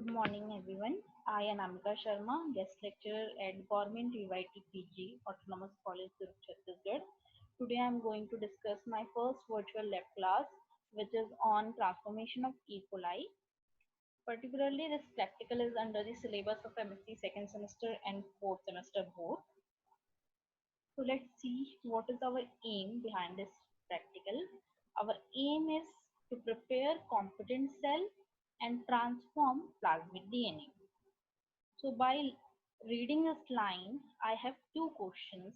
Good morning, everyone. I am Amika Sharma, guest lecturer at Government UIT PG, Autonomous College, Durg, Chhattisgarh. Today, I am going to discuss my first virtual lab class, which is on transformation of E. coli. Particularly, this practical is under the syllabus of MSc second semester and fourth semester both. So, let's see what is our aim behind this practical. Our aim is to prepare competent cell and transform plasmid DNA. So by reading this line, I have two questions.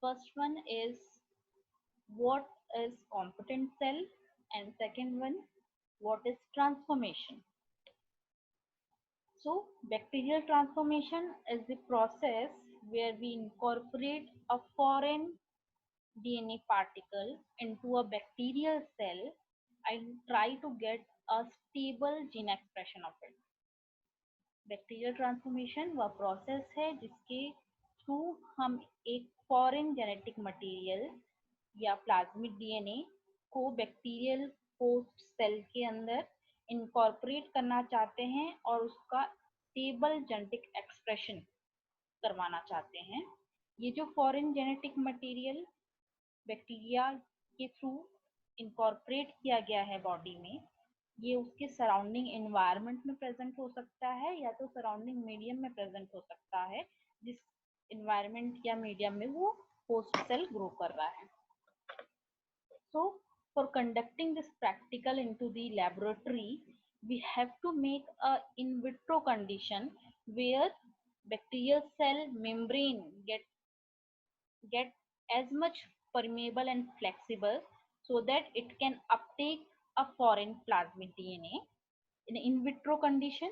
First one is what is competent cell, and second one, what is transformation? So bacterial transformation is the process where we incorporate a foreign DNA particle into a bacterial cell and try to get a stable gene expression of it. Bacterial transformation वह process है जिसके through हम एक foreign genetic material या plasmid DNA को bacterial host cell के अंदर incorporate करना चाहते हैं और उसका स्टेबल जेनेटिक एक्सप्रेशन करवाना चाहते हैं। ये जो फॉरेन जेनेटिक मटेरियल बैक्टीरिया के थ्रू इनकॉर्पोरेट किया गया है बॉडी में, ये उसके सराउंडिंग एनवायरनमेंट में प्रेजेंट हो सकता है या तो सराउंडिंग मीडियम में प्रेजेंट हो सकता है जिस एनवायरनमेंट या मीडियम में वो होस्ट सेल ग्रो कर रहा है। So for conducting this practical into the laboratory, we have to make a in vitro condition where bacterial cell membrane get as much permeable and flexible so that it can uptake a foreign plasmid DNA in in vitro condition,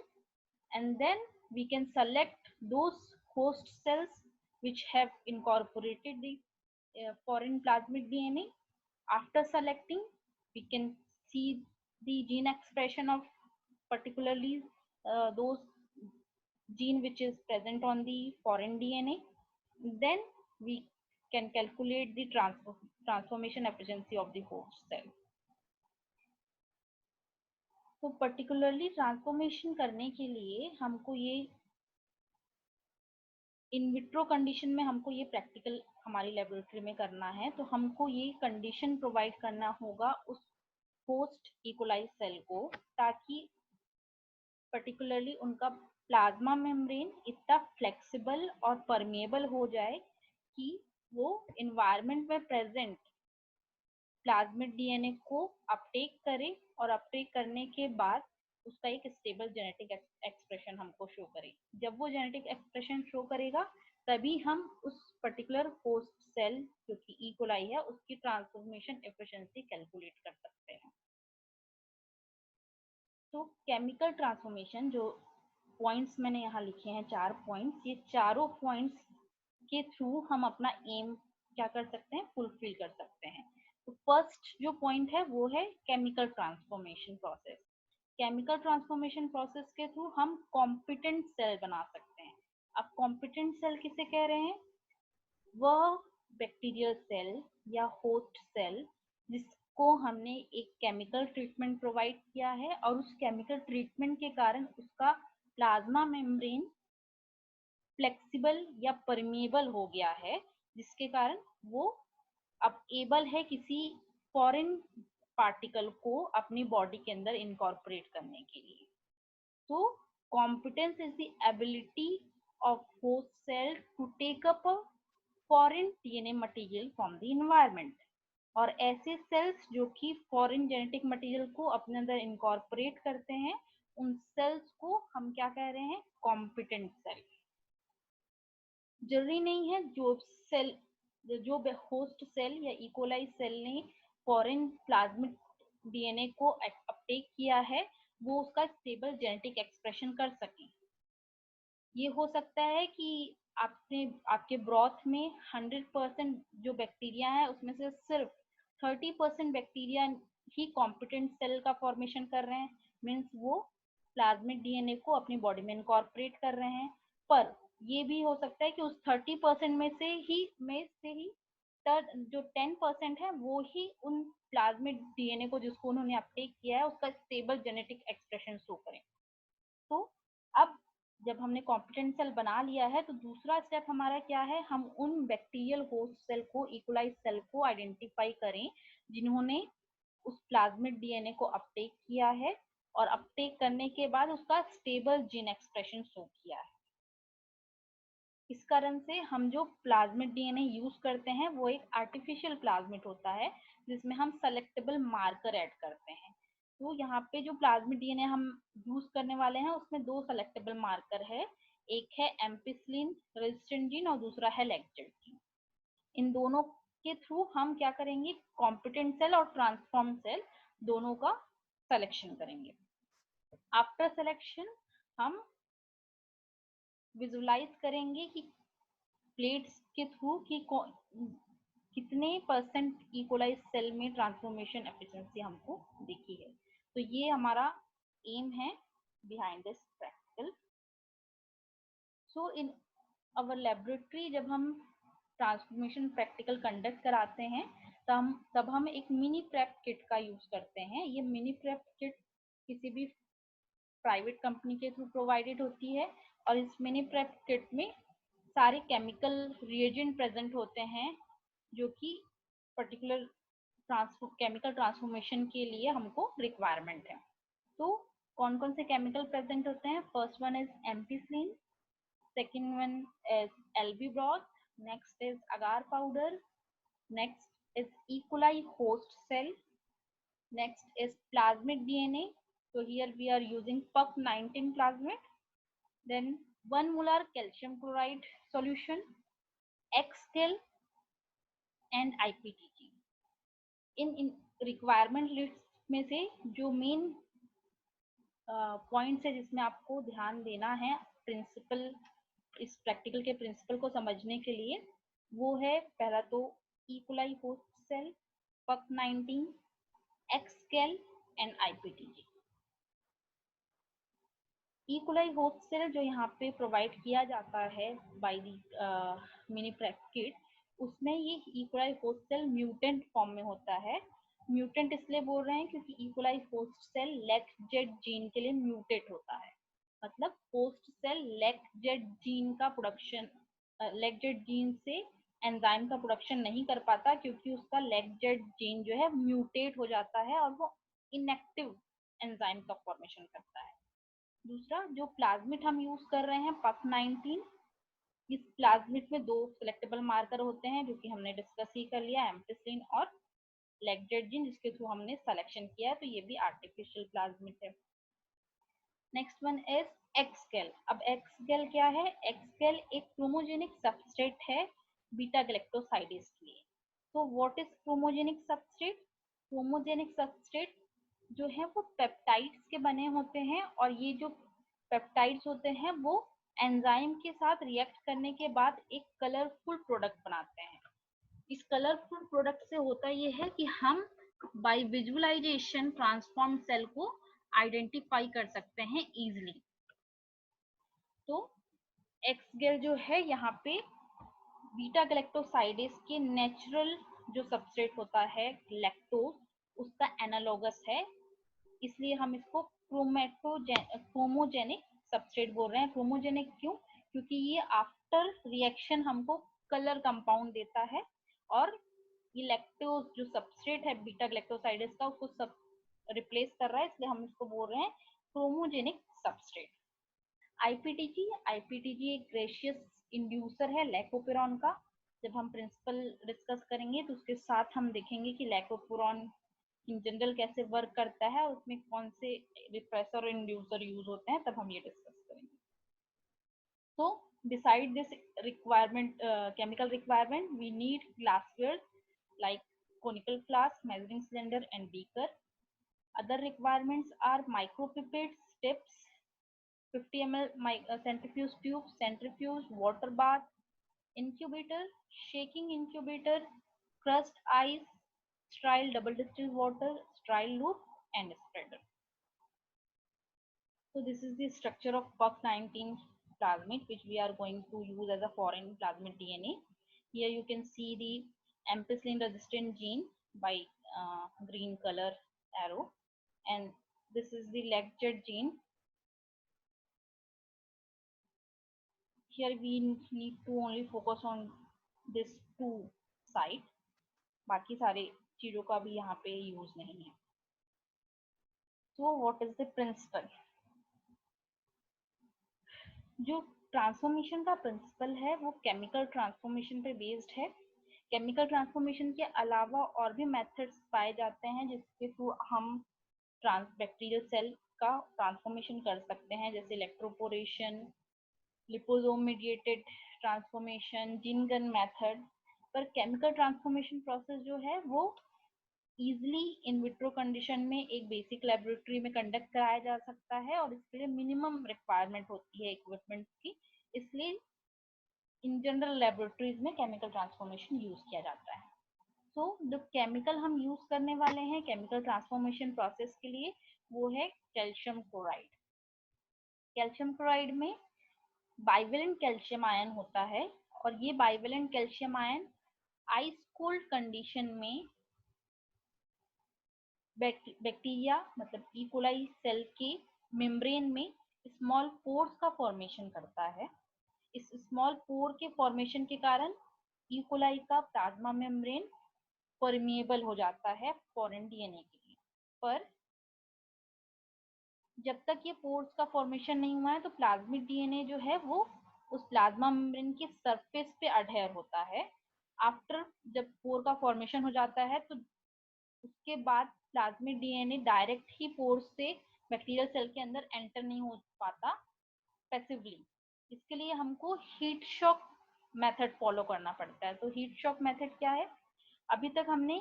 and then we can select those host cells which have incorporated the foreign plasmid DNA. After selecting, we can see the gene expression of particularly those gene which is present on the foreign DNA. Then we can calculate the transformation efficiency of the host cell. तो particularly transformation करने के लिए हमको ये in vitro condition में हमको ये practical हमारी लेबोरेटरी में करना है, तो हमको ये कंडीशन प्रोवाइड करना होगा उस होस्ट इकोलाई सेल को ताकि पर्टिकुलरली उनका प्लाज्मा मेम्ब्रेन इतना फ्लेक्सिबल और परमेबल हो जाए कि वो एनवायरनमेंट में प्रेजेंट प्लाज्मिड डीएनए को अपटेक करे और अपटेक करने के बाद उसका एक स्टेबल जेनेटिक एक्सप्रेशन हमको शो करे। जब वो जेनेटिक एक्सप्रेशन शो करेगा तभी हम उस पर्टिकुलर होस्ट सेल जो कि ई कोलाई है उसकी ट्रांसफॉर्मेशन एफिशिएंसी कैलकुलेट कर सकते हैं। तो केमिकल ट्रांसफॉर्मेशन जो पॉइंट्स मैंने यहाँ लिखे हैं 4 पॉइंट्स, ये चारों पॉइंट्स के थ्रू हम अपना एम क्या कर सकते हैं, फुलफिल कर सकते हैं। तो फर्स्ट जो पॉइंट है वो है chemical transformation process. Chemical transformation process के थ्रू हम कॉम्पिटेंट सेल बना सकते हैं। अब कॉम्पिटेंट सेल किसे कह रहे हैं? वह बैक्टीरियल सेल या होस्ट सेल जिसको हमने एक केमिकल ट्रीटमेंट प्रोवाइड किया है और उस केमिकल ट्रीटमेंट के कारण उसका प्लाज्मा मेम्ब्रेन फ्लेक्सिबल या परमेबल हो गया है, जिसके कारण वो अब एबल है किसी फॉरेन पार्टिकल को अपनी बॉडी के अंदर इनकॉर्पोरेट करने के लिए। तो competence is the ability of host cell to take up a foreign DNA material from the environment, और ऐसे सेल्स जो कि फॉरेन जेनेटिक मटेरियल को अपने अंदर इनकॉर्पोरेट करते हैं उन सेल्स को हम क्या कह रहे हैं, कॉम्पिटेंट सेल। जरूरी नहीं है जो सेल जो होस्ट सेल या इकोलाई सेल ने फॉरेन प्लाज्मिड डीएनए को अपटेक किया है वो उसका स्टेबल जेनेटिक एक्सप्रेशन कर सके। ये हो सकता है कि आपके ब्रॉथ में 100% जो बैक्टीरिया है उसमें से सिर्फ 30% बैक्टीरिया ही कॉम्पिटेंट सेल का फॉर्मेशन कर रहे हैं, मीन्स वो प्लाज्मिड डीएनए को अपनी बॉडी में इनकॉर्पोरेट कर रहे हैं। पर ये भी हो सकता है कि उस 30% में से ही जो 10% है वो ही उन प्लाज्मिड डीएनए को जिसको उन्होंने अपटेक किया है उसका स्टेबल जेनेटिक एक्सप्रेशन शो करें। तो जब हमने कॉम्पिटेंट सेल बना लिया है तो दूसरा स्टेप हमारा क्या है, हम उन बैक्टीरियल होस्ट सेल को, इकोलाइज सेल को आइडेंटिफाई करें जिन्होंने उस प्लाज्मिड डीएनए को अपटेक किया है और अपटेक करने के बाद उसका स्टेबल जीन एक्सप्रेशन शो किया है। इस कारण से हम जो प्लाज्मिड डीएनए यूज करते हैं वो एक आर्टिफिशियल प्लाज्मिड होता है जिसमें हम सेलेक्टेबल मार्कर ऐड करते हैं। तो यहाँ पे जो प्लाज्मिड डीएनए हम यूज करने वाले हैं उसमें दो सेलेक्टेबल मार्कर है, एक है एम्पिसिलिन रेजिस्टेंट जीन और दूसरा है लेगजेट जीन। इन दोनों के थ्रू हम क्या करेंगे, कॉम्पिटेंट सेल और ट्रांसफॉर्म सेल दोनों का सिलेक्शन करेंगे। आफ्टर सिलेक्शन हम विजुलाइज करेंगे कि प्लेट्स के थ्रू कि कितने परसेंट इकोलाइज सेल में ट्रांसफॉर्मेशन एफिशिएंसी हमको दिखी है। तो ये हमारा एम है behind this practical. So in our laboratory जब हम ट्रांसफॉर्मेशन प्रैक्टिकल कंडक्ट कराते हैं तब हम एक मिनी प्रेप किट का यूज करते हैं। ये मिनी प्रेप किट किसी भी प्राइवेट कंपनी के थ्रू प्रोवाइडेड होती है और इस मिनी प्रेप किट में सारे केमिकल रिएजेंट प्रेजेंट होते हैं जो कि पर्टिकुलर केमिकल ट्रांसफॉर्मेशन के लिए हमको रिक्वायरमेंट है। तो कौन कौन से केमिकल प्रेजेंट होते हैं, first one is ampicillin, second one is LB broth, next is agar powder, next is E coli host cell, next is plasmid DNA. So here we are using PUC19 plasmid. Then 1 molar calcium chloride solution, XCal and IPTG. In requirement list में से जो main points है जिसमें आपको ध्यान देना है principal, इस प्रैक्टिकल के प्रिंसिपल को समझने के लिए, वो है पहला तो E coli host cell, PUC19, XCal and IPTG। E coli host cell जो यहाँ पे प्रोवाइड किया जाता है by the mini prep kit, उसमें ये E coli host cell mutant form में होता है। म्यूटेंट इसलिए बोल रहे हैं क्योंकि E coli host cell lacZ gene के लिए म्यूटेट होता है। मतलब होस्ट सेल लेगजेट जीन का प्रोडक्शन, लेगजेट जीन से एंजाइम का प्रोडक्शन नहीं कर पाता क्योंकि उसका लेगजेट जीन जो है म्यूटेट हो जाता है और वो इनएक्टिव एंजाइम का फॉर्मेशन करता है। दूसरा जो प्लाज्मिड हम यूज कर रहे हैं PUC19, इस प्लाज्मिड में दो सिलेक्टेबल मार्कर होते हैं जो कि हमने डिस्कस ही कर लिया, एम्पिसिलिन और लेगजेट जीन जिसके थ्रू हमने सिलेक्शन किया है, तो ये भी आर्टिफिशियल प्लाज्मिड है। Next one is X-gal. अब एक्सकेल क्या है, एक्सकेल एक क्रोमोजेनिक सबस्ट्रेट है बीटा गैलेक्टोसाइडेज के लिए। तो what is chromogenic substrate? Chromogenic substrate जो है वो पेप्टाइड्स के बने होते हैं और ये जो पेप्टाइड्स होते हैं वो एंजाइम के साथ रिएक्ट करने के बाद एक कलरफुल प्रोडक्ट बनाते हैं। इस कलरफुल प्रोडक्ट से होता ये है कि हम बाय विजुअलाइजेशन ट्रांसफॉर्म सेल को आइडेंटिफाई कर सकते हैं इजीली। तो एक्सगेल जो है यहाँ पे बीटा गैलेक्टोसाइडेज के नेचुरल जो सबस्ट्रेट होता है लैक्टोज, उसका एनालॉगस है, इसलिए हम इसको क्रोमोजेनिक सबस्ट्रेट बोल रहे हैं। क्रोमोजेनिक क्यों? क्योंकि ये आफ्टर रिएक्शन हमको कलर कंपाउंड देता है और ये लैक्टोज जो सबस्ट्रेट है बीटा गैलेक्टोसाइडेज का उसको सब रिप्लेस कर रहा है, इसलिए हम इसको बोल रहे हैं क्रोमोजेनिक सबस्ट्रेट। आईपीटीजी, आईपीटीजी एक ग्रेशियस इंड्यूसर है लैकोपेरॉन का। जब हम प्रिंसिपल डिस्कस करेंगे तो उसके साथ हम देखेंगे कि लैकोपेरॉन इन जनरल कैसे वर्क करता है और उसमें कौन से रिप्रेसर और इंड्यूसर यूज होते हैं, तब हम ये डिस्कस करेंगे। तो beside this requirement, chemical requirement, we need glassware like conical flask, measuring cylinder and beaker. Other requirements are micropipettes, tips, 50 ml centrifuge tube, centrifuge, water bath, incubator, shaking incubator, crushed ice, sterile double distilled water, sterile loop and spreader. So this is the structure of PUC19 plasmid which we are going to use as a foreign plasmid DNA. Here you can see the ampicillin resistant gene by green color arrow, and this is the legjet gene. here we need to only focus on this two side, बाकी सारे चीजों का भी यहाँ पे use नहीं है. So what is the principle? जो ट्रांसफॉर्मेशन का प्रिंसिपल है वो केमिकल ट्रांसफॉर्मेशन पे बेस्ड है. केमिकल ट्रांसफॉर्मेशन के अलावा और भी मेथड्स पाए जाते हैं जिसके थ्रू हम बैक्टीरियल सेल का ट्रांसफॉर्मेशन कर सकते हैं, जैसे electroporation, liposome mediated transformation, gene gun method. पर केमिकल ट्रांसफॉर्मेशन प्रोसेस जो है वो इजिली इन विट्रो कंडीशन में एक बेसिक लेबोरेटरी में कंडक्ट कराया जा सकता है और इसके लिए मिनिमम रिक्वायरमेंट होती है इक्विपमेंट की. इसलिए इन जनरल लेबोरेटरीज में केमिकल ट्रांसफॉर्मेशन यूज किया जाता है. तो जो केमिकल हम यूज करने वाले हैं केमिकल ट्रांसफॉर्मेशन प्रोसेस के लिए वो है कैल्शियम क्लोराइड. कैल्शियम क्लोराइड में बाइवेलेंट कैल्शियम आयन होता है और ये bivalent calcium ion ice cold condition में बैक्टीरिया मतलब ई कोलाई सेल के मेम्ब्रेन में स्मॉल पोर्स का फॉर्मेशन करता है. इस स्मॉल पोर के फॉर्मेशन के कारण ई कोलाई का प्लाज्मा मेम्ब्रेन परमिएबल हो जाता है फॉरेन डीएनए के लिए. पर जब तक ये पोर्स का फॉर्मेशन नहीं हुआ है तो प्लाज्मिक डीएनए जो है वो उस प्लाज्मा मेम्ब्रेन के सरफेस पे अडहेयर होता है. आफ्टर जब पोर का फॉर्मेशन हो जाता है तो उसके बाद प्लाज्मिक डीएनए डायरेक्ट ही पोर्स से बैक्टीरियल सेल के अंदर एंटर नहीं हो पाता पैसिवली. इसके लिए हमको हीट शॉक मेथड फॉलो करना पड़ता है. तो हीट शॉक मेथड क्या है? अभी तक हमने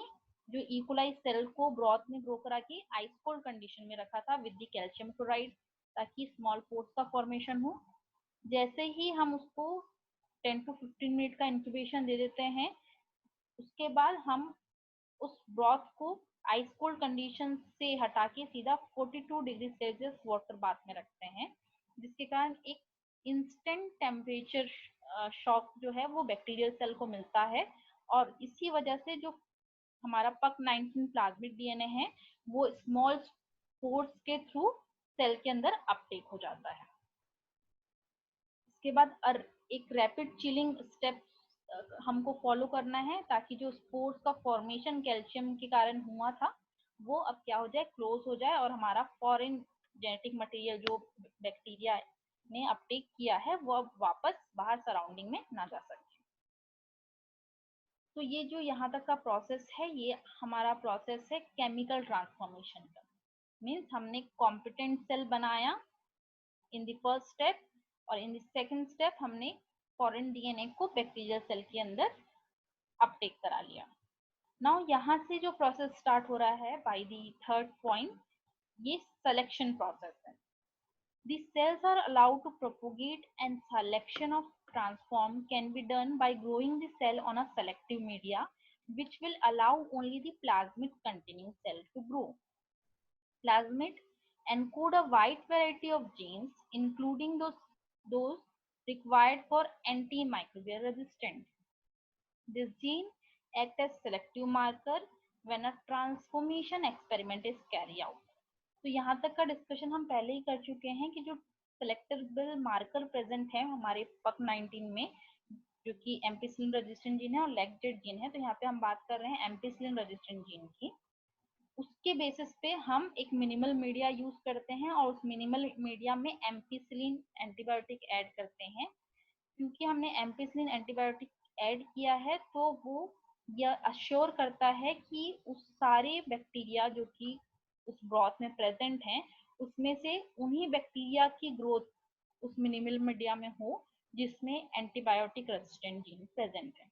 जो ई कोलाई सेल को ब्रॉथ में ग्रो करा के आइस कोल्ड कंडीशन में रखा था विद द कैल्शियम क्लोराइड ताकि स्मॉल पोर्स का फॉर्मेशन हो. जैसे ही हम उसको 10 to 15 मिनट का इंक्यूबेशन दे देते हैं उसके बाद हम उस ब्रॉथ को आइस कोल्ड कंडीशन से हटा के सीधा 42 डिग्री सेल्सियस वाटर बाथ में रखते हैं, जिसके कारण एक इंस्टेंट टेम्परेचर शॉक जो है वो बैक्टीरियल सेल को मिलता है और इसी वजह से जो हमारा पक 19 प्लाज्मिक डीएनए है वो स्मॉल पोर्स के थ्रू सेल के अंदर अपटेक हो जाता है. इसके बाद एक रैपिड चिलिंग स्टेप हमको फॉलो करना है ताकि जो स्पोर्स का फॉर्मेशन कैल्शियम के कारण हुआ था वो अब क्या हो जाए, क्लोज हो जाए और हमारा फॉरेन जेनेटिक मटेरियल जो बैक्टीरिया ने अपटेक किया है वो अब वापस बाहर सराउंडिंग में ना जा सके. तो ये जो यहाँ तक का प्रोसेस है ये हमारा प्रोसेस है केमिकल ट्रांसफॉर्मेशन का. मीन्स हमने कॉम्पिटेंट सेल बनाया इन द फर्स्ट स्टेप और इन द सेकंड स्टेप हमने फॉरेन डीएनए को बैक्टीरियल सेल के अंदर अपटेक करा लिया. नाउ यहाँ से जो प्रोसेस स्टार्ट हो रहा है बाय द थर्ड पॉइंट, ये सिलेक्शन प्रोसेस है. The cells are allowed to propagate and selection of transform can be done by growing the cell on a selective media which will allow only the plasmid containing cell to grow. Plasmid encode a wide variety of genes including those required for antimicrobial resistance. This gene act as selective marker when a transformation experiment is carried out. तो यहाँ तक का discussion हम पहले ही कर चुके हैं कि जो सेलेक्टेबल मार्कर प्रेजेंट है हमारे पक 19 में जो कि एम्पिसिलिन रेजिस्टेंट जीन है और लैक्टेट जीन है. तो यहाँ पे हम बात कर रहे हैं एम्पिसिलिन रेजिस्टेंट जीन की. उसके बेसिस पे हम एक मिनिमल मीडिया यूज करते हैं और उस मिनिमल मीडिया में एम्पिसिलिन एंटीबायोटिक ऐड करते हैं. क्योंकि हमने एम्पिसिलिन एंटीबायोटिक ऐड किया है तो वो यह अश्योर करता है कि उस सारे बैक्टीरिया जो कि उस ब्रॉथ में प्रेजेंट हैं उसमें से उन्हीं बैक्टीरिया की ग्रोथ उस मिनिमल मीडिया में हो जिसमें एंटीबायोटिक रेजिस्टेंट जीन प्रेजेंट है.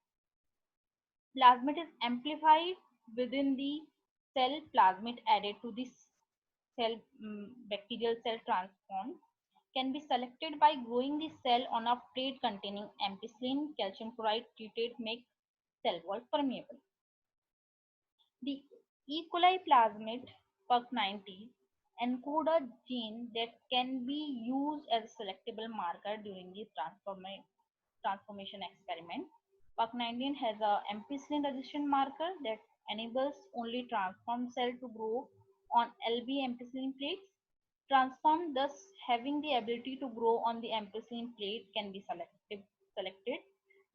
Plasmid is amplified within the cell. Plasmid added to the cell bacterial cell transform can be selected by growing the cell on a plate containing ampicillin. Calcium chloride treated make cell wall permeable. The E. coli plasmid PUC90 encode a gene that can be used as a selectable marker during the transformation experiment. PUC19 has a ampicillin resistant marker that enables only transformed cell to grow on LB ampicillin plates. Transform, thus having the ability to grow on the ampicillin plate, can be selected.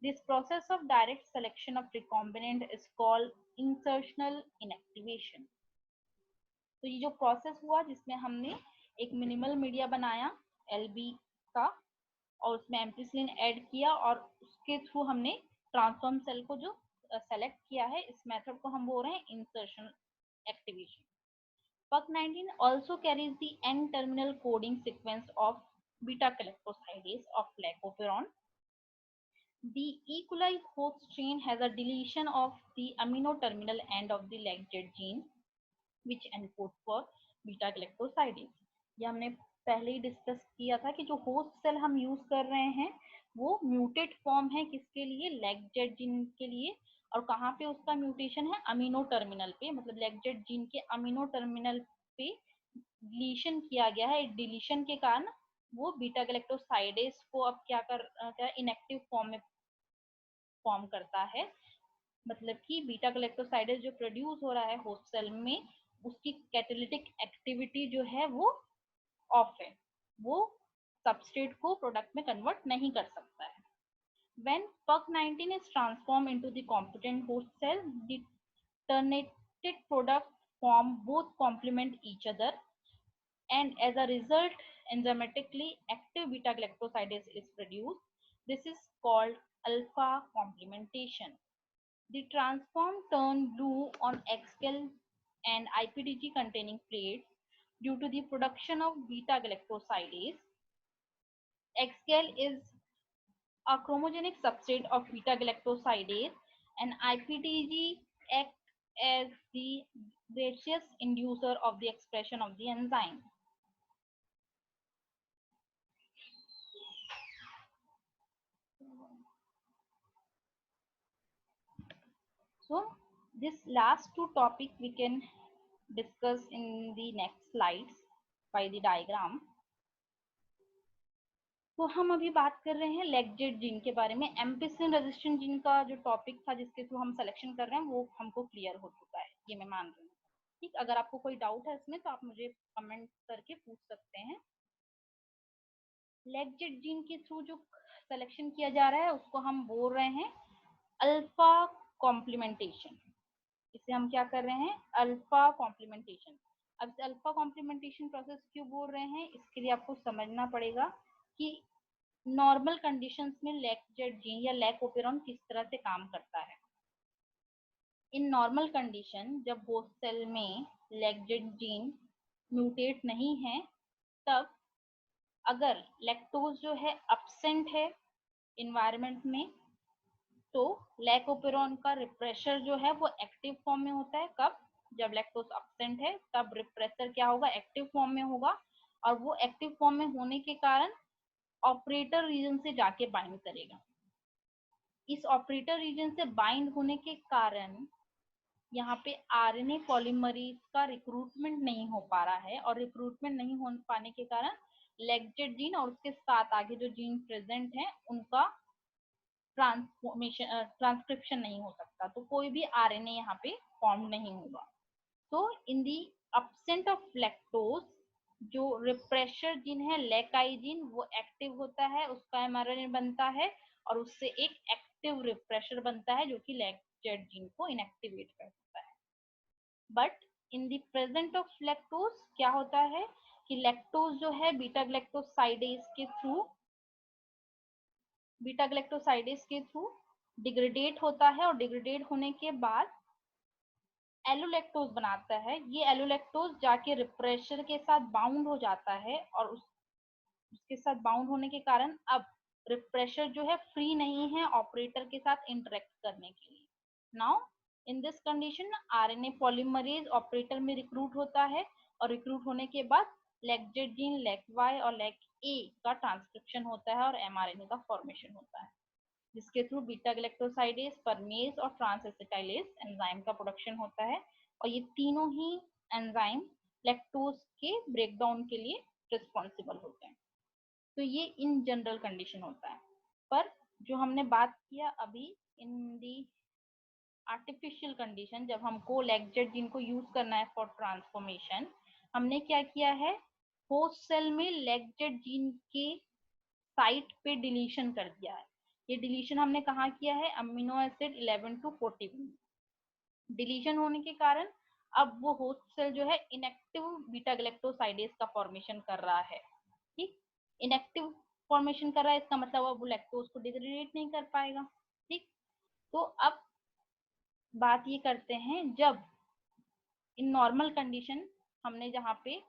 This process of direct selection of recombinant is called insertional inactivation. तो ये जो process हुआ जिसमें हमने एक minimal media बनाया LB का और उसमें एम्पिसिलिन ऐड किया और उसके थ्रू हमने ट्रांसफॉर्म सेल को जो सेलेक्ट किया है, इस मेथड को हम बोल रहे हैं insertion activation. PUC19 also carries the N-terminal coding sequence of beta-galactosidase of glycoperon. The E. coli host strain has a deletion of the amino terminal end of the LAGZ gene, which encodes for beta-galactosidase. ये हमने पहले ही discuss किया था कि जो host cell हम use कर रहे हैं वो म्यूटेड फॉर्म है किसके लिए, LAGZ जीन के लिए. और कहाँ पे उसका म्यूटेशन है, अमीनो टर्मिनल पे, मतलब LAGZ जीन के अमीनो टर्मिनल पे डिलीशन किया गया है. डिलीशन के कारण वो बीटा गैलेक्टोसाइडेस को अब क्या इनएक्टिव फॉर्म में फॉर्म करता है. मतलब कि बीटा गैलेक्टोसाइडेस जो प्रोड्यूस हो रहा है होस्ट सेल में, उसकी कैटालिटिक एक्टिविटी जो है वो ऑफ है, वो सबस्ट्रेट को प्रोडक्ट में कन्वर्ट नहीं कर सकता है. When PUC19 is transformed into the competent host cell, the terminated product form both complement each other, and as a result, enzymatically active beta-galactosidase is produced. This is called alpha complementation. The transform turn blue on XGAL and IPDG containing plates due to the production of beta-galactosidase. XGAL is a chromogenic substrate of beta-galactosidase, and IPDG act as the gaseous inducer of the expression of the enzyme. So this last two topics we can discuss in the next slides by the diagram. तो हम अभी बात कर रहे हैं LAGZ gene के बारे में. एम्पिसिलिन रेजिस्टेंट जीन का जो टॉपिक था जिसके थ्रू हम सिलेक्शन कर रहे हैं वो हमको क्लियर हो चुका है, ये मैं मान रही हूँ. ठीक, अगर आपको कोई डाउट है इसमें तो आप मुझे कमेंट करके पूछ सकते हैं. LAGZ जीन के थ्रू जो सिलेक्शन किया जा रहा है उसको हम बोल रहे हैं अल्फा कॉम्प्लीमेंटेशन. इसे हम क्या कर रहे हैं, अल्फा कॉम्प्लीमेंटेशन. अब अल्फा कॉम्प्लीमेंटेशन प्रोसेस क्यों बोल रहे हैं, इसके लिए आपको समझना पड़ेगा कि नॉर्मल कंडीशंस में LAGZ जीन या लैकोपेरॉन किस तरह से काम करता है. इन नॉर्मल कंडीशन जब होस्ट सेल में LAGZ जीन म्यूटेट नहीं है, तब अगर लैक्टोज जो है अब्सेंट है इन्वायरमेंट में, तो लैकोपेरॉन का रिप्रेशर जो है वो एक्टिव फॉर्म में होता है. कब, जब लैक्टोज अब्सेंट है तब रिप्रेसर क्या होगा, एक्टिव फॉर्म में होगा. और वो एक्टिव फॉर्म में होने के कारण ऑपरेटर रीजन से जाके बाइंड करेगा. इस ऑपरेटर रीजन से बाइंड होने के कारण यहाँ पे आरएनए पॉलीमरेज का रिक्रूटमेंट नहीं हो पा रहा है, और रिक्रूटमेंट नहीं हो पाने के कारण LAGZ जीन और उसके साथ आगे जो जीन प्रेजेंट है उनका ट्रांसक्रिप्शन नहीं हो सकता. तो कोई भी आरएनए यहाँ पे फॉर्म नहीं होगा. तो इन दी अब्सेंट ऑफ लैक्टोज जो रिप्रेशर जीन है लैकाई जीन वो एक्टिव होता है, उसका एमआरएनए बनता है और उससे एक एक्टिव रिप्रेशर बनता है जो कि LAGZ जीन को इनएक्टिवेट करता है. But in the present of lactose क्या होता है कि लैक्टोज जो है बीटा गैलेक्टोसाइडेज के थ्रू डिग्रेडेट होता है, और डिग्रेडेट होने के बाद एलोलैक्टोज बनाता है. ये एलोलैक्टोज जाके रिप्रेशर के साथ बाउंड हो जाता है, और उसके साथ बाउंड होने के कारण अब रिप्रेशर जो है फ्री नहीं है ऑपरेटर के साथ इंटरेक्ट करने के लिए. Now in this condition RNA polymerase operator में रिक्रूट होता है, और रिक्रूट होने के बाद LAGZ जीन, LAC-Y और LAC-A का ट्रांसक्रिप्शन होता है और एमआरएनए का फॉर्मेशन होता है, जिसके थ्रू बीटा गैलेक्टोसाइडेज, परमेज और ट्रांसएसिटाइलेज एंजाइम का प्रोडक्शन होता है. और ये तीनों ही एंजाइम लैक्टोज के ब्रेकडाउन के लिए रिस्पॉन्सिबल होते हैं. तो ये इन जनरल कंडीशन होता है. पर जो हमने बात किया अभी इन दी आर्टिफिशियल कंडीशन, जब हमको LAGZ जीन को यूज करना है फॉर ट्रांसफॉर्मेशन, हमने क्या किया है, होस्ट सेल में लेगजेट जीन के साइट पे डिलीशन कर दिया है। ये डिलीशन हमने कहाँ किया है, अमीनो एसिड 11 to 41। डिलीशन होने के कारण अब वो होस्ट सेल जो है इनएक्टिव बीटा गैलेक्टोसाइडेज का फॉर्मेशन कर रहा है। ठीक, इनएक्टिव फॉर्मेशन कर रहा है, इसका मतलब अब वो लैक्टोज को डिग्रेडेट नहीं कर पाएगा। ठीक, तो अब बात ये करते हैं, जब इन नॉर्मल कंडीशन हमने जहाँ पे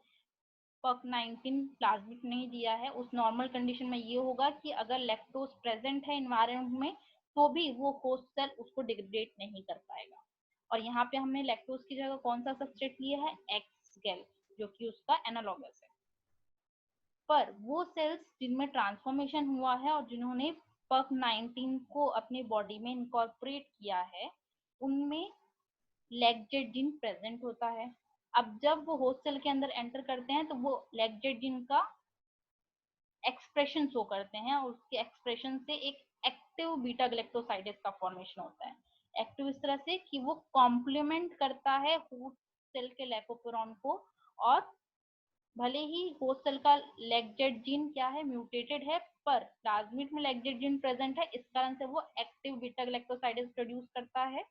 PERK19 प्लाज्मिक नहीं दिया है, उस नॉर्मल कंडीशन में ये होगा कि अगर लैक्टोज प्रेजेंट है एनवायरनमेंट में तो भी वो होस्ट सेल उसको डिग्रेडेट नहीं कर पाएगा। और यहाँ पे हमने लैक्टोज की जगह कौन सा सबस्ट्रेट लिया है, एक्सगेल, जो कि उसका एनालॉगस है। पर वो सेल्स जिनमें ट्रांसफॉर्मेशन हुआ है और जिन्होंने PERK19 को अपनी बॉडी में इनकॉर्पोरेट किया है, उनमें लेगजेट जीन प्रेजेंट होता है। अब जब वो होस्ट सेल के अंदर एंटर करते हैं तो वो लेगजेट जीन का एक्सप्रेशन शो करते हैं और उसके एक्सप्रेशन से एक एक्टिव बीटा गैलेक्टोसाइडेज का फॉर्मेशन होता है। एक्टिव इस तरह से कि वो कॉम्प्लीमेंट करता है होस्ट सेल के लैकोपेरॉन को, और भले ही होस्ट सेल का लेगजेट जीन क्या है, म्यूटेटेड है, पर प्लाज्मिड में लेगजेट जीन प्रेजेंट है, इस कारण से वो एक्टिव बीटा गैलेक्टोसाइडेज प्रोड्यूस करता है।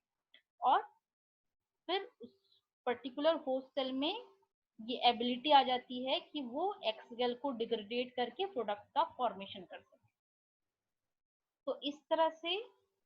और फिर उस पर्टिकुलर होस्ट सेल में ये एबिलिटी आ जाती है कि वो एक्सगेल को डिग्रेडेट करके प्रोडक्ट का फॉर्मेशन कर सके। तो इस तरह से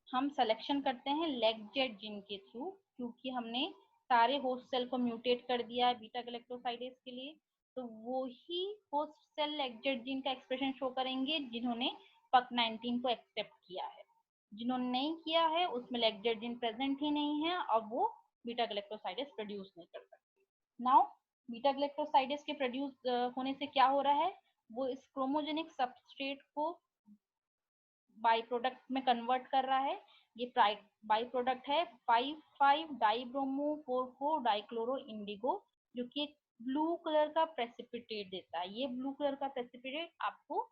हम सिलेक्शन करते हैं लेगजेट जीन के थ्रू, क्योंकि हमने सारे होस्ट सेल को म्यूटेट कर दिया है बीटा गैलेक्टोसाइडेज के लिए। तो वो ही होस्ट सेल लेगजेट जीन का एक्सप्रेशन शो करेंगे जिन्होंने PERK19 को एक्सेप्ट किया है। जिन्होंने नहीं किया है उसमें लेगजेट जीन प्रेजेंट ही नहीं है और वो बीटा गैलेक्टोसाइडेज प्रोड्यूस नहीं कर सकते। नाउ बीटा गैलेक्टोसाइडेज के प्रोड्यूस होने से क्या हो रहा है, वो इस क्रोमोजेनिक सबस्ट्रेट को बाई प्रोडक्ट में कन्वर्ट कर रहा है। ये बाई प्रोडक्ट है 5,5 डाइब्रोमो 4,4 डाइक्लोरो इंडिगो, जो कि एक ब्लू कलर का प्रेसिपिटेट देता है। ये ब्लू कलर का प्रेसिपिटेट आपको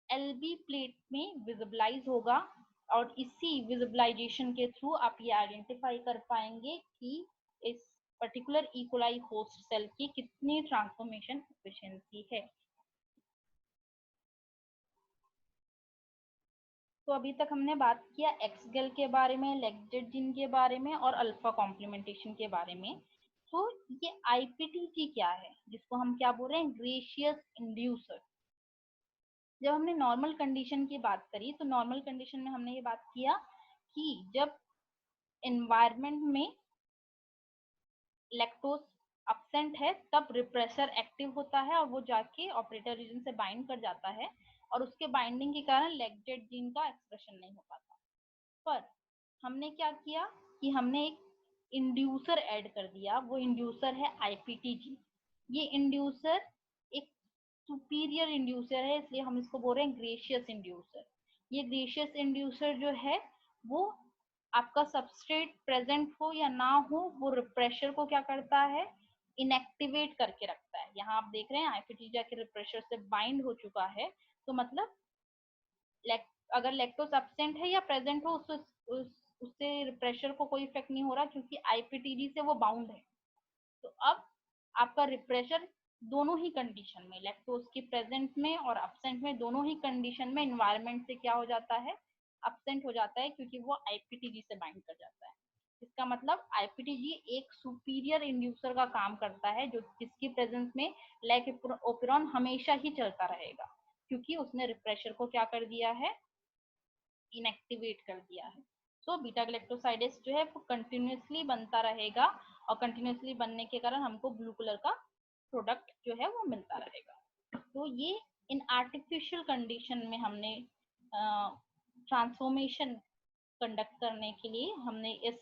एलबी प्लेट में विजिबलाइज होगा और इसी विजिबलाइजेशन के थ्रू आप ये आइडेंटिफाई कर पाएंगे कि इस पर्टिकुलर इकोलाई होस्ट सेल की कितनी ट्रांसफॉर्मेशन एफिशिएंसी है। तो अभी तक हमने बात किया एक्सगेल के बारे में, लेगजेट जीन के बारे में और अल्फा कॉम्प्लीमेंटेशन के बारे में। तो ये आईपीटीजी क्या है, जिसको हम क्या बोल रहे हैं, ग्रेशियस इंड्यूसर। जब हमने नॉर्मल कंडीशन की बात करी तो नॉर्मल कंडीशन में हमने ये बात किया कि जब एनवायरनमेंट में लैक्टोज अब्सेंट है तब रिप्रेसर एक्टिव होता है और वो जाके ऑपरेटर रीजन से बाइंड कर जाता है और उसके बाइंडिंग के कारण लेगजेट जीन का एक्सप्रेशन नहीं हो पाता। पर हमने क्या किया कि हमने एक इंड्यूसर ऐड कर दिया, वो इंड्यूसर है आईपीटीजी। ये इंड्यूसर एक सुपीरियर इंड्यूसर है, इसलिए हम इसको बोल रहे हैं ग्रेशियस इंड्यूसर। ये ग्रेशियस इंड्यूसर जो है वो आपका सबस्ट्रेट प्रेजेंट हो या ना हो, वो रिप्रेशर को क्या करता है, इनएक्टिवेट करके रखता है। यहाँ आप देख रहे हैं आईपीटीजी जाके रिप्रेशर से बाइंड हो चुका है, तो मतलब अगर लैक्टोज एब्सेंट है या प्रेजेंट हो उससे प्रेशर को कोई इफेक्ट नहीं हो रहा, क्योंकि आईपीटीजी से वो बाउंड है। तो अब आपका रिप्रेशर दोनों ही कंडीशन में, लैक्टोज की प्रेजेंट में और एब्सेंट में, दोनों ही कंडीशन में एनवायरनमेंट से क्या हो जाता है, एब्सेंट हो जाता है, क्योंकि वो आईपीटीजी से बाइंड कर जाता है। इसका मतलब आईपीटीजी एक सुपीरियर इंड्यूसर का काम करता है, जो जिसकी प्रेजेंस में लैक्टोपेरॉन हमेशा ही चलता रहेगा, क्योंकि उसने रिप्रेशर को क्या कर दिया है, इनएक्टिवेट कर दिया है। सो बीटा गैलेक्टोसाइडेज जो है वो कंटिन्यूसली बनता रहेगा और कंटिन्यूसली बनने के कारण हमको ब्लू कलर का प्रोडक्ट जो है वो मिलता रहेगा। तो ये इन आर्टिफिशियल कंडीशन में हमने ट्रांसफॉर्मेशन कंडक्ट करने के लिए हमने इस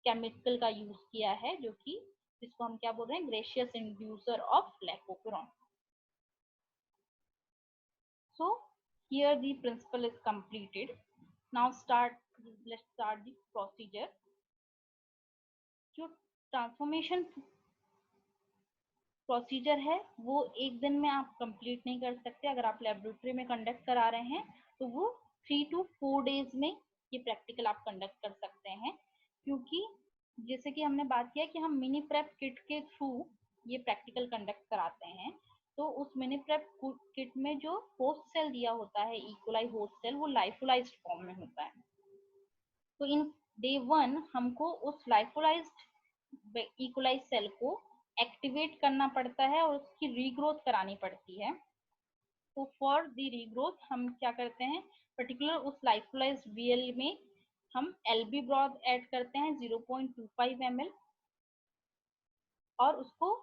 केमिकल का यूज किया है, जो कि जिसको हम क्या बोल रहे हैं, gracious inducer of lac operon. So here the principle is completed. Now let's start the procedure. जो ट्रांसफॉर्मेशन प्रोसीजर है वो एक दिन में आप कंप्लीट नहीं कर सकते। अगर आप लेबोरेटरी में कंडक्ट करा रहे हैं तो वो 3 to 4 डेज में ये प्रैक्टिकल आप कंडक्ट कर सकते हैं, क्योंकि जैसे कि हमने बात किया कि हम मिनी प्रेप किट के थ्रू ये प्रैक्टिकल कंडक्ट कराते हैं। तो उस मिनी प्रेप किट में जो होस्ट सेल दिया होता है, इकोलाई होस्ट सेल, वो लाइफोलाइज्ड फॉर्म में होता है। तो इन डे 1 हमको उस लाइफोलाइज्ड इकोलाई सेल को एक्टिवेट करना पड़ता है और उसकी रीग्रोथ करानी पड़ती है। तो फॉर द रीग्रोथ हम क्या करते हैं, पर्टिकुलर उस लाइफोलाइज्ड बीएल में हम एलबी ब्रॉथ ऐड करते हैं 0.25 ml और उसको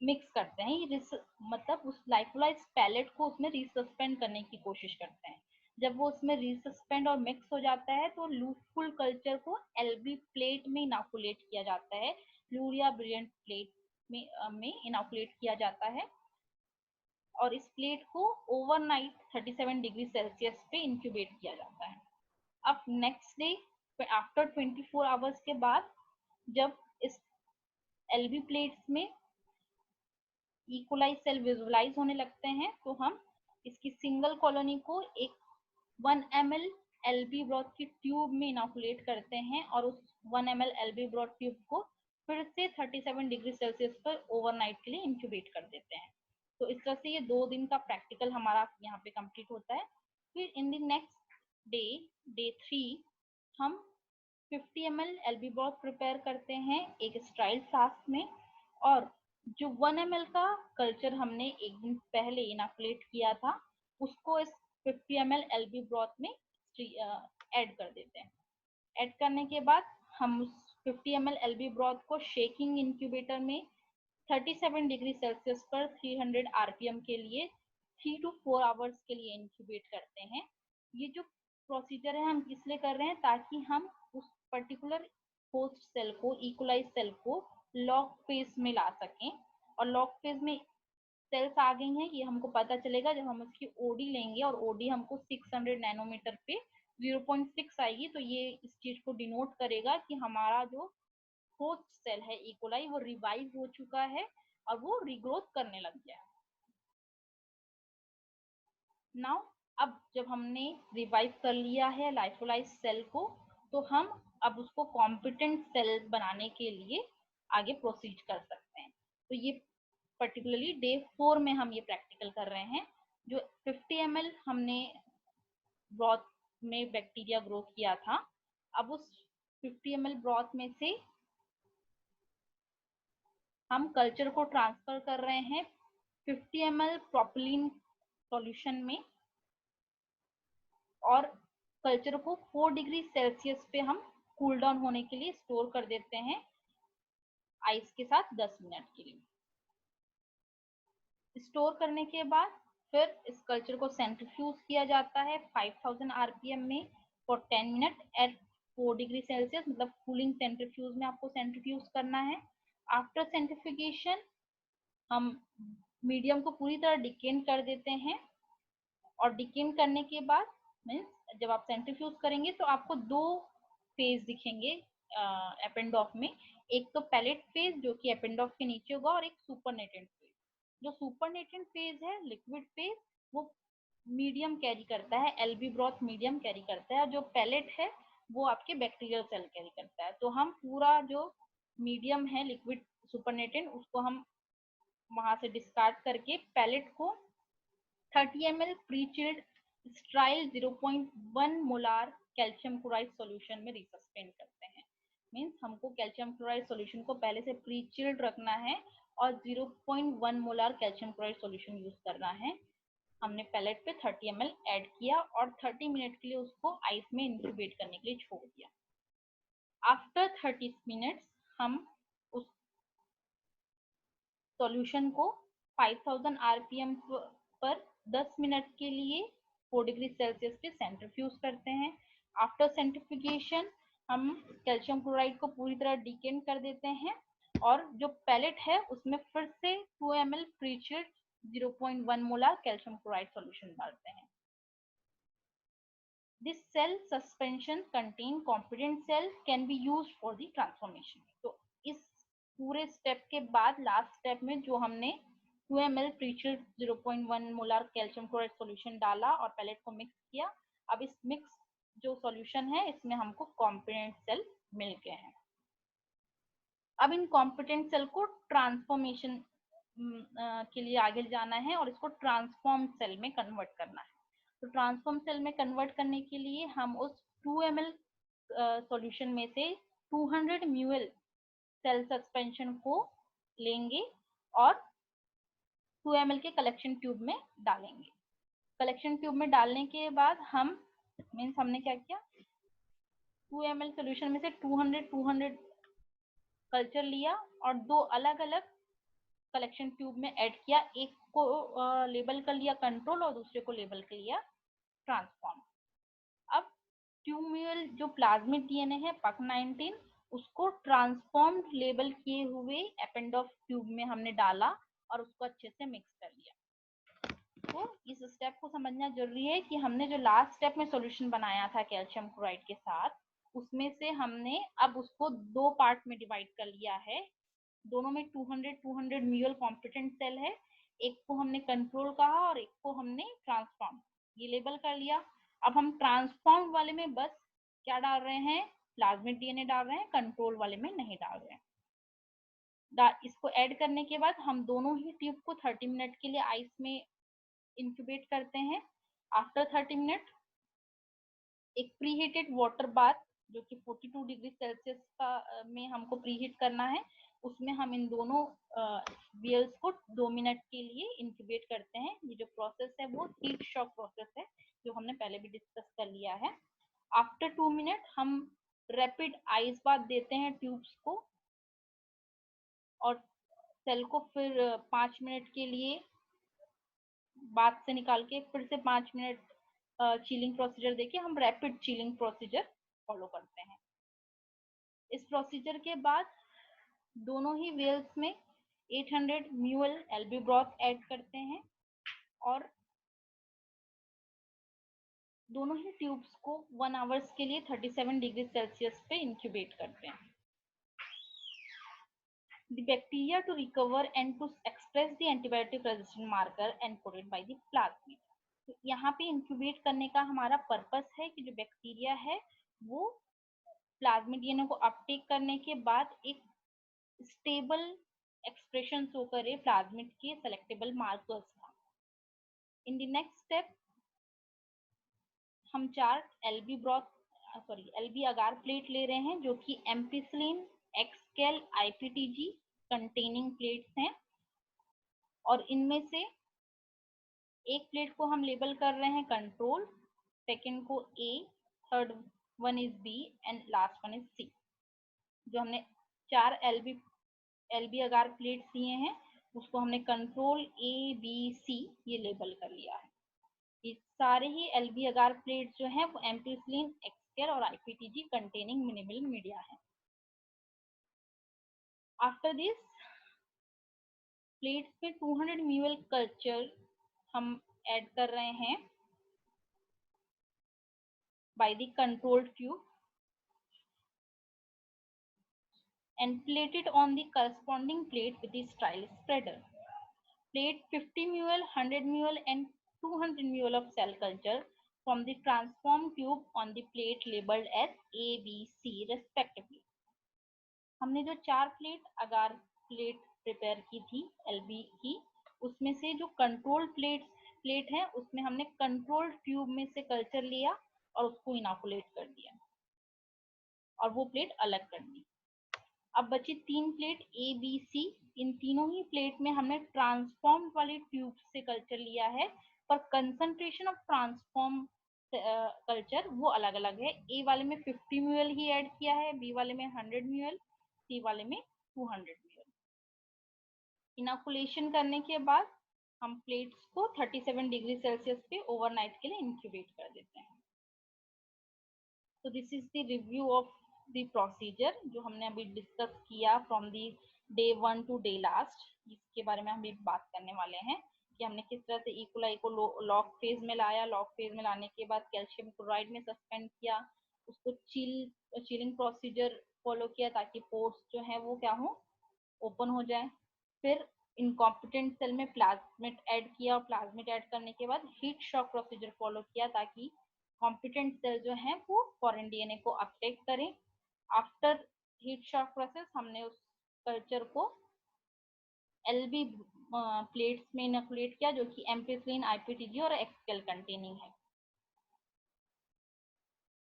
मिक्स करते हैं। ये मतलब उस लाइफोलाइज्ड पैलेट को उसमें रिसस्पेंड करने की कोशिश करते हैं। जब वो उसमें रिसस्पेंड और मिक्स हो जाता है तो लूपफुल कल्चर को एलबी प्लेट में इनोकुलेट किया जाता है, फ्लूरिया ब्रिलियंट प्लेट में इनोकुलेट किया जाता है और इस प्लेट को ओवरनाइट 37 डिग्री सेल्सियस पे इंक्यूबेट किया जाता है। अब नेक्स्ट डे आफ्टर 24 आवर्स के बाद जब इस एलबी प्लेट्स में इकोलाई सेल विजुअलाइज होने लगते हैं तो हम इसकी सिंगल कॉलोनी को एक 1 ml एलबी ब्रॉथ की ट्यूब में इनोकुलेट करते हैं और उस 1 ml एलबी ब्रॉथ ट्यूब को फिर से 37 डिग्री सेल्सियस पर ओवरनाइट के लिए इंक्यूबेट कर देते हैं। तो इस तरह से ये 2 दिन का प्रैक्टिकल हमारा यहाँ पे कंप्लीट होता है। फिर इन द नेक्स्ट डे 3 हम 50 ml एलबी ब्रॉथ प्रिपेयर करते हैं एक स्टाइल फ्लास्क में और जो 1 ml का कल्चर हमने एक दिन पहले इनोकुलेट किया था उसको इस 50 ml एलबी ब्रॉथ में ऐड कर देते हैं। ऐड करने के बाद हम उस 50 ml एलबी ब्रॉथ को शेकिंग इंक्यूबेटर में 37 डिग्री सेल्सियस पर 300 आरपीएम के लिए 3 to 4 आवर्स के लिए इंक्यूबेट करते हैं। ये जो प्रोसीजर है हम इसलिए कर रहे हैं ताकि हम उस पर्टिकुलर होस्ट सेल को, इकोलाई सेल को लॉग फेज में ला सकें और लॉग फेज में सेल्स आ गई हैं ये हमको पता चलेगा जब हम उसकी ओडी लेंगे और ओडी हमको 600 नैनोमीटर पे 0.6 आएगी तो ये इस चीज को डिनोट करेगा कि हमारा जो होस्ट सेल है इकोलाई वो रिवाइव हो चुका है और वो रिग्रोथ करने लग गया है। नाउ अब जब हमने रिवाइव कर लिया है लाइफोलाइज सेल को तो हम अब उसको कॉम्पिटेंट सेल बनाने के लिए आगे प्रोसीड कर सकते हैं। तो ये पर्टिकुलरली डे 4 में हम ये प्रैक्टिकल कर रहे हैं। जो 50 ml हमने ब्रॉथ में बैक्टीरिया ग्रो किया था अब उस 50 ml ब्रॉथ में से हम कल्चर को ट्रांसफर कर रहे हैं 50 ml प्रोपिलीन सॉल्यूशन में और कल्चर को 4 डिग्री सेल्सियस पे हम कूल डाउन होने के लिए स्टोर कर देते हैं आइस के साथ 10 मिनट के लिए। स्टोर करने के बाद फिर इस कल्चर को सेंट्रीफ्यूज किया जाता है 5000 आरपीएम में for 10 minute at 4 degree Celsius, मतलब कूलिंग सेंट्रीफ्यूज में आपको सेंट्रीफ्यूज करना है। आफ्टर सेंट्रीफ्यूगेशन हम मीडियम को पूरी तरह डिकेंट कर देते हैं और डिकेंट करने के बाद मीन्स जब आप सेंट्रीफ्यूज करेंगे तो आपको 2 फेज दिखेंगे एपेंडॉफ में। एक तो पैलेट फेज जो कि एपेंडॉफ के नीचे होगा और एक सुपरनेटेंट फेज। जो सुपरनेटेंट फेज है लिक्विड फेज वो मीडियम कैरी करता है, एलबी ब्रॉथ मीडियम कैरी करता है। जो पैलेट है वो आपके बैक्टीरियल सेल कैरी करता है। तो हम पूरा जो मीडियम है लिक्विड सुपरनेटेंट उसको हम वहां से डिस्कार्ड करके पैलेट को 30 ml pre chilled स्ट्राइल 0.1 molar calcium chloride solution में रिसस्पेंड करते हैं। मींस हमको कैल्शियम क्लोराइड सॉल्यूशन को पहले से प्री चिल्ड रखना है और 0.1 molar calcium chloride solution use करना है। हमने पैलेट पे 30 ml ऐड किया और 30 मिनट के लिए उसको आइस में इंक्यूबेट करने के लिए छोड़ दिया। आफ्टर 30 मिनट्स हम उस सॉल्यूशन को 5000 आरपीएम पर 10 मिनट के लिए 4 डिग्री सेल्सियस पे सेंट्रीफ्यूज करते हैं। आफ्टर सेंट्रीफ्यूगेशन हम कैल्शियम क्लोराइड को पूरी तरह डिकेंट कर देते हैं और जो पैलेट है उसमें फिर से 2 ml pre chilled 0.1 molar calcium chloride solution डालते हैं। This cell suspension contain competent cell can be used for the transformation। तो इस पूरे स्टेप के बाद लास्ट स्टेप में जो हमने 2 ml प्रीचिल्ड 0.1 molar calcium chloride solution डाला और पैलेट को मिक्स किया। अब इस मिक्स जो सॉल्यूशन है इसमें हमको कॉम्पिटेंट सेल मिल गए हैं। अब इन कॉम्पिटेंट सेल को ट्रांसफॉर्मेशन के लिए आगे जाना है और इसको ट्रांसफॉर्म सेल में कन्वर्ट करना है। तो ट्रांसफॉर्म सेल में कन्वर्ट करने के लिए हम उस 2 ml सॉल्यूशन में से 200 ml सेल सस्पेंशन को लेंगे और 2 ml के कलेक्शन ट्यूब में डालेंगे। कलेक्शन ट्यूब में डालने के बाद हमने क्या किया, 2 ml सॉल्यूशन में से 200 कल्चर लिया और दो अलग अलग कलेक्शन ट्यूब में ऐड किया। एक को लेबल कर लिया कंट्रोल और दूसरे को लेबल कर लिया ट्रांसफॉर्म। अब ट्यूम्यूल जो प्लाज्मिड डीएनए है PUC19 उसको ट्रांसफॉर्म्ड लेबल किए हुए एपेंडोफ ट्यूब में हमने डाला और उसको अच्छे से मिक्स कर लिया। तो इस स्टेप को समझना जरूरी है कि हमने जो लास्ट स्टेप में सॉल्यूशन बनाया था कैल्शियम क्लोराइड के साथ, उसमें से हमने अब उसको दो पार्ट में डिवाइड कर लिया है। दोनों में 200 म्यूल कॉम्पिटेंट सेल है, एक को हमने कंट्रोल कहा और एक को हमने ट्रांसफॉर्म, ये लेबल कर लिया। अब हम ट्रांसफॉर्म वाले में बस क्या डाल रहे हैं, प्लाज्मिड डीएनए डाल रहे हैं, कंट्रोल वाले में नहीं डाल रहे हैं। इसको ऐड करने के बाद हम दोनों ही ट्यूब को 30 मिनट के लिए आइस में इंक्यूबेट करते हैं। आफ्टर 30 मिनट एक प्रीहीटेड वाटर बाथ जो कि 42 डिग्री सेल्सियस का में हमको प्रीहीट करना है, उसमें हम इन दोनों वियल्स को 2 मिनट के लिए इंक्यूबेट करते हैं। ये जो प्रोसेस है वो हीट शॉक प्रोसेस है जो हमने पहले भी डिस्कस कर लिया है। आफ्टर 2 मिनट हम रैपिड आइस बाथ देते हैं ट्यूब्स को और सेल को फिर 5 मिनट के लिए बाथ से निकाल के फिर से 5 मिनट चिलिंग प्रोसीजर देके हम रैपिड चिलिंग प्रोसीजर फॉलो करते हैं। इस प्रोसीजर के बाद दोनों ही वेल्स में 800 म्यूल एलबी ब्रॉथ ऐड करते हैं और दोनों ही ट्यूब्स को 1 आवर्स के लिए 37 डिग्री सेल्सियस पे इंक्यूबेट करते हैं। The bacteria to recover and to express the antibiotic resistant marker encoded by the plasmid. तो यहाँ पे इंक्यूबेट करने का हमारा पर्पस है कि जो बैक्टीरिया है वो प्लाज्मिड डीएनए को अपटेक करने के बाद एक स्टेबल एक्सप्रेशन शो करे प्लाज्मिड के सेलेक्टेबल मार्कर्स का। इन द नेक्स्ट स्टेप हम 4 एलबी अगार प्लेट ले रहे हैं जो कि एम्पिसिलिन एक्सकेल आईपीटीजी कंटेनिंग प्लेट्स हैं और इनमें से एक प्लेट को हम लेबल कर रहे हैं कंट्रोल, सेकंड को A, third one is B and last one is C. जो हमने 4 एलबी अगार प्लेट्स दिए हैं उसको हमने कंट्रोल ए बी सी ये लेबल कर लिया है। ये सारे ही एलबी अगार प्लेट्स जो हैं वो एम्पिसिलिन एक्सकेल और आईपीटीजी कंटेनिंग मिनिमल मीडिया है। आफ्टर दिस प्लेट्स में 200 म्यूल कल्चर हम ऐड कर रहे हैं by the control tube and plate it on the corresponding plate with the sterile spreader. Plate 50 ml, 100 ml and 200 ml of cell culture from the transform tube on the plate labeled as A, B, C respectively. हमने जो 4 plate अगार plate prepare की थी LB की, उसमें से जो control plate है उसमें हमने कंट्रोल ट्यूब में से कल्चर लिया और उसको इनोकुलेट कर दिया और वो प्लेट अलग कर दी। अब बची 3 प्लेट ए बी सी, इन तीनों ही प्लेट में हमने ट्रांसफॉर्म वाली ट्यूब से कल्चर लिया है पर कंसंट्रेशन ऑफ ट्रांसफॉर्म कल्चर वो अलग अलग है। ए वाले में 50 म्यूएल ही ऐड किया है, बी वाले में 100 म्यूएल, सी वाले में 200 म्यूएल। इनोकुलेशन करने के बाद हम प्लेट्स को 37 डिग्री सेल्सियस पे ओवरनाइट के लिए इंक्यूबेट कर देते हैं। तो this is the review of the procedure जो हमने अभी डिस्कस किया from the day 1 to day last. इसके बारे में हम भी बात करने वाले हैं कि हमने किस तरह से ई कोलाई को लॉग फेज में लाया, लॉग फेज में लाने के बाद कैल्शियम क्लोराइड में सस्पेंड किया, उसको चिलिंग प्रोसीजर फॉलो किया ताकि पोर्स जो है वो क्या हो, ओपन हो जाए। फिर इनकॉम्पिटेंट सेल में प्लाज्मिड ऐड किया और प्लाज्मिड ऐड करने के बाद हीट शॉक प्रोसीजर फॉलो किया ताकि कॉम्पिटेंट सेल जो है वो फॉरेन डीएनए को अपटेक करें। आफ्टर हीट शॉक प्रोसेस हमने उस कल्चर को एलबी प्लेट्स में इनोकुलेट किया जो कि एम्पिसिलिन, आईपीटीजी और एक्सकेल कंटेनिंग है।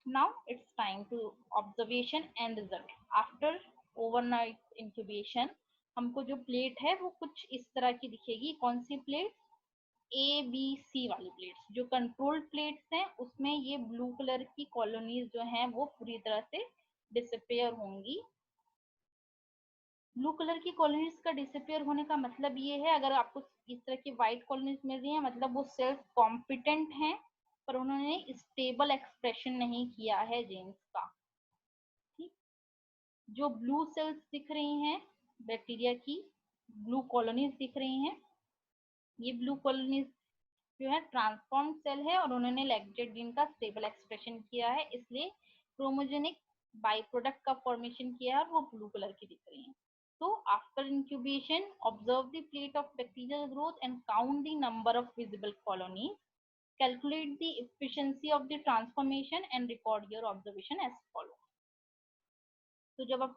Now it's time to observation and result. After overnight incubation, हमको जो प्लेट है वो कुछ इस तरह की दिखेगी। कौन सी प्लेट? ए बी सी वाली प्लेट्स। जो कंट्रोल्ड प्लेट्स हैं उसमें ये ब्लू कलर की कॉलोनीज जो हैं वो पूरी तरह से डिसअपेयर होंगी। ब्लू कलर की कॉलोनीज का डिसअपेयर होने का मतलब ये है, अगर आपको इस तरह की व्हाइट कॉलोनीज मिल रही है मतलब वो सेल्फ कॉम्पिटेंट हैं, पर उन्होंने स्टेबल एक्सप्रेशन नहीं किया है जीन्स का। ठीक, जो ब्लू सेल्स दिख रही हैं बैक्टीरिया की, ब्लू कॉलोनीज दिख रही हैं, ये ब्लू कॉलोनीज जो है ट्रांसफॉर्म सेल है और उन्होंने लैक्टेट जीन का स्टेबल एक्सप्रेशन किया है, इसलिए क्रोमोजेनिक बाई प्रोडक्ट का फॉर्मेशन किया है और वो ब्लू कलर की दिख रही है। So after incubation, observe the plate of bacterial growth and count the number of visible colonies. Calculate the efficiency of the transformation and record your observation as follows. तो जब आप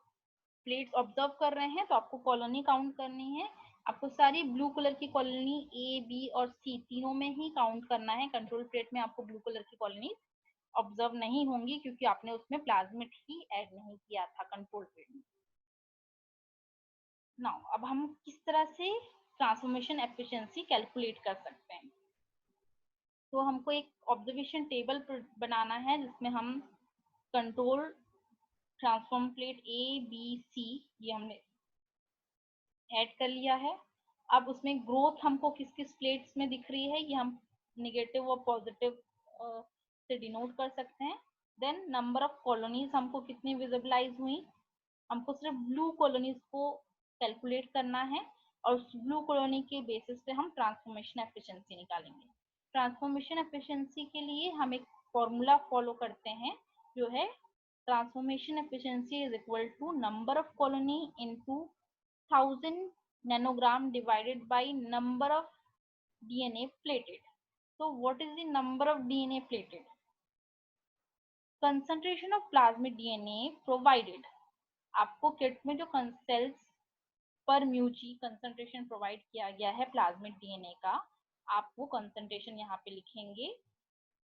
प्लेट्स ऑब्जर्व कर रहे हैं तो आपको कॉलोनी काउंट करनी है। आपको सारी ब्लू कलर की कॉलोनी ए, बी और सी तीनों में ही काउंट करना है। कंट्रोल प्लेट में आपको ब्लू कलर की कॉलोनी ऑब्जर्व नहीं होंगी क्योंकि आपने उसमें प्लाज्मिड ही ऐड नहीं किया था कंट्रोल प्लेट में। नाउ अब हम किस तरह से ट्रांसफॉर्मेशन एफिशिएंसी कैलकुलेट कर सकते हैं। तो हमको एक ऑब्जर्वेशन टेबल बनाना है जिसमें हम कंट्रोल ट्रांसफॉर्म प्लेट ए, बी, सी ये हमने ऐड कर लिया है। अब उसमें ग्रोथ हमको किस किस प्लेट्स में दिख रही है ये हम नेगेटिव और पॉजिटिव से डिनोट कर सकते हैं। देन नंबर ऑफ कॉलोनीज हमको कितनी विजिबलाइज हुई, हमको सिर्फ ब्लू कॉलोनीज को कैलकुलेट करना है और उस ब्लू कॉलोनी के बेसिस पे हम ट्रांसफॉर्मेशन एफिशिएंसी निकालेंगे। ट्रांसफॉर्मेशन एफिशिएंसी के लिए हम एक फॉर्मूला फॉलो करते हैं जो है transformation efficiency is equal to number of colony into 1000 nanogram divided by number of DNA plated. So what is the number of DNA plated? Concentration of plasmid DNA provided. आपको kit में जो sales पर म्यूजी concentration provide किया गया है plasmid DNA का, आप वो कंसंट्रेशन यहाँ पे लिखेंगे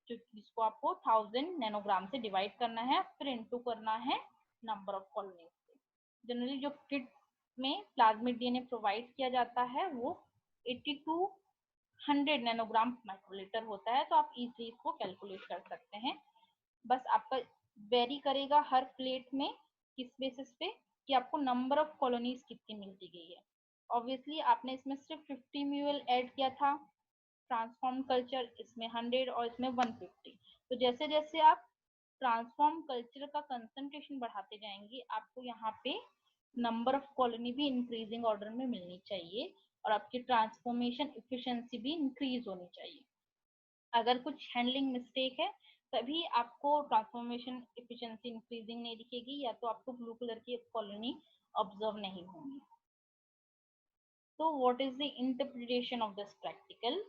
जो जिसको आपको 1000 नैनोग्राम से डिवाइड करना है, फिर इनटू करना है नंबर ऑफ कॉलोनीज से। जनरली जो किट में प्लाज्मिड डीएनए प्रोवाइड किया जाता है वो 80 to 100 नैनोग्राम माइक्रोलीटर होता है, तो आप इजीली इसको कैलकुलेट कर सकते हैं। बस आपका वेरी करेगा हर प्लेट में किस बेसिस पे कि आपको नंबर ऑफ कॉलोनीज कितनी मिलती गई है। ऑब्वियसली आपने इसमें सिर्फ 50 ml ऐड किया था ट्रांसफॉर्म कल्चर, इसमें 100 और इसमें 150। तो जैसे जैसे आप ट्रांसफॉर्म कल्चर का कंसंट्रेशन बढ़ाते जाएंगे आपको यहाँ पे नंबर ऑफ कॉलोनी भी इंक्रीजिंग ऑर्डर में मिलनी चाहिए और आपकी ट्रांसफॉर्मेशन एफिशिएंसी भी इंक्रीज होनी चाहिए। अगर कुछ हैंडलिंग मिस्टेक है तभी आपको ट्रांसफॉर्मेशन एफिशिएंसी इंक्रीजिंग नहीं दिखेगी या तो आपको ब्लू कलर की कॉलोनी ऑब्जर्व नहीं होंगी। So what is the interpretation of this practical?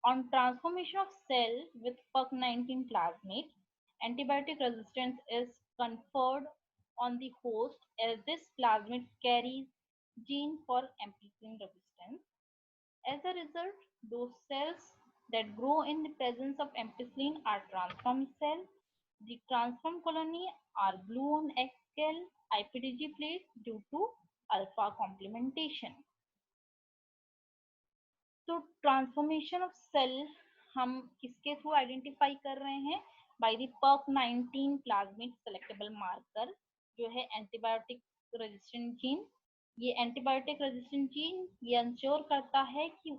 On transformation of cell with PERK19 plasmid, antibiotic resistance is conferred on the host as this plasmid carries gene for amplicillin resistance. As a result, those cells that grow in the presence of ampicillin are transformed cells. The transformed colony are blue on XL IPTG plates due to alpha complementation. तो transformation of cell हम किसके through identify कर रहे हैं? By the PERK19 plasmid selectable marker जो है antibiotic resistant gene. ये antibiotic resistant gene ये इंश्योर करता है कि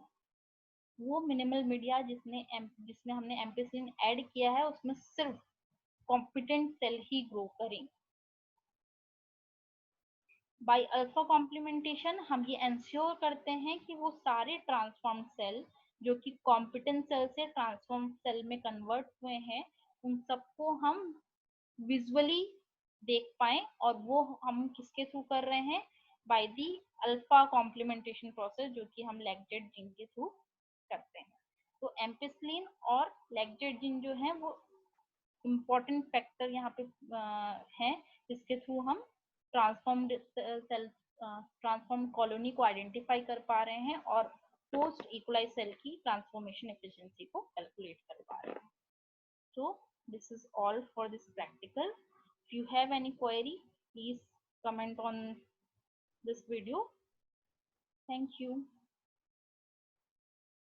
वो मिनिमल मीडिया जिसमें हमने एम्पिसिलिन ऐड किया है उसमें सिर्फ कॉम्पिटेंट सेल ही ग्रो करें। बाय अल्फा कॉम्प्लीमेंटेशन हम ये इंश्योर करते हैं कि वो सारे ट्रांसफॉर्म सेल जो कि कॉम्पिटेंट सेल से ट्रांसफॉर्म सेल में कन्वर्ट हुए हैं उन सबको हम विजुअली देख पाए, और वो हम किसके थ्रू कर रहे हैं? By the alpha complementation process जो कि हम लैक्टेट जीन के थ्रू करते हैं। तो एम्पिसिलिन और लैक्टेट जीन जो है वो इम्पोर्टेंट फैक्टर यहाँ पे है जिसके थ्रू हम ट्रांसफॉर्म्ड सेल ट्रांसफॉर्म कॉलोनी को आइडेंटिफाई कर पा रहे हैं और पोस्ट इक्वलाइज सेल की ट्रांसफॉर्मेशन एफिशिएंसी को कैलकुलेट कर पा रहे हैं. So this is all for this practical. If you have any query, please comment on this video. Thank you.